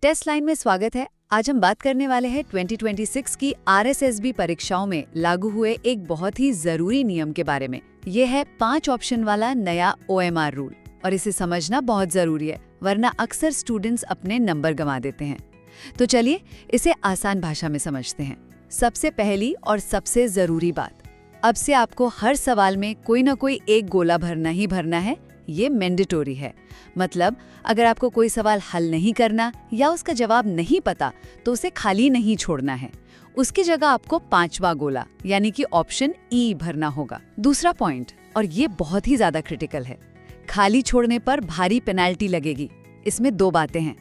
Test line में स्वागत है। आज हम बात करने वाले हैं 2026 की RSSB परीक्षाओं में लागू हुए एक बहुत ही जरूरी नियम के बारे में। ये है 5 ऑप्शन वाला नया OMR रूल और इसे समझना बहुत जरूरी है, वरना अक्सर स्टूडेंट्स अपने नंबर गंवा देते हैं। तो चलिए इसे आसान भाषा में समझते हैं। सबसे पहली और सबसे जरूरी बात, अब से आपको हर सवाल में कोई ना कोई एक गोला भरना ही भरना है। ये मैंडेटोरी है। मतलब अगर आपको कोई सवाल हल नहीं करना या उसका जवाब नहीं पता तो उसे खाली नहीं छोड़ना है। उसकी जगह आपको 5वां गोला यानी कि ऑप्शन ई भरना होगा। दूसरा पॉइंट, और ये बहुत ही ज्यादा क्रिटिकल है, खाली छोड़ने पर भारी पेनाल्टी लगेगी। इसमें 2 बातें हैं।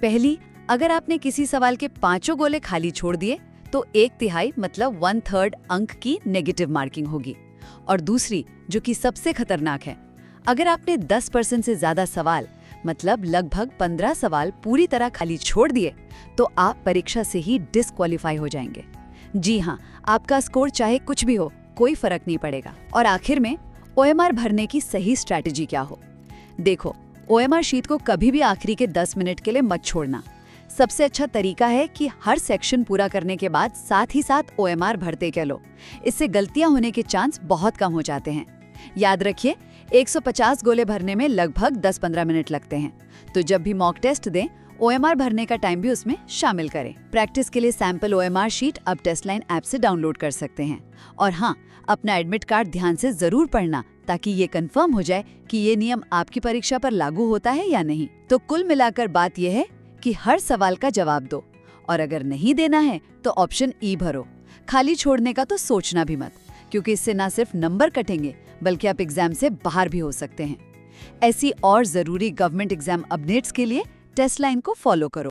पहली, अगर आपने किसी सवाल के 5 गोले खाली छोड़ दिए तो 1/3 मतलब 1/3 अंक की नेगेटिव मार्किंग होगी। और दूसरी, जो कि सबसे खतरनाक है, अगर आपने 10% से ज्यादा सवाल मतलब लगभग 15 सवाल पूरी तरह खाली छोड़ दिए तो आप परीक्षा से ही डिस्क्वालीफाई हो जाएंगे। जी हाँ, आपका स्कोर चाहे कुछ भी हो, कोई फर्क नहीं पड़ेगा। और आखिर में OMR भरने की सही स्ट्रैटेजी क्या हो? देखो, OMR शीट को कभी भी आखिरी के 10 मिनट के लिए मत छोड़ना। सबसे अच्छा तरीका है कि हर सेक्शन पूरा करने के बाद साथ ही साथ OMR भरते चलो। इससे गलतियां होने के चांस बहुत कम हो जाते हैं। याद रखिए, 150 गोले भरने में लगभग 10-15 मिनट लगते हैं। तो जब भी मॉक टेस्ट दें, OMR भरने का टाइम भी उसमें शामिल करें। प्रैक्टिस के लिए सैंपल OMR शीट अब टेस्ट लाइन ऐप से डाउनलोड कर सकते हैं। और हाँ, अपना एडमिट कार्ड ध्यान से जरूर पढ़ना ताकि ये कंफर्म हो जाए कि ये नियम आपकी परीक्षा पर लागू होता है या नहीं। तो कुल मिलाकर बात यह है कि हर सवाल का जवाब दो, और अगर नहीं देना है तो ऑप्शन ई भरो। खाली छोड़ने का तो सोचना भी मत, क्योंकि इससे ना सिर्फ नंबर कटेंगे बल्कि आप एग्जाम से बाहर भी हो सकते हैं। ऐसी और जरूरी गवर्नमेंट एग्जाम अपडेट्स के लिए टेस्ट लाइन को फॉलो करो।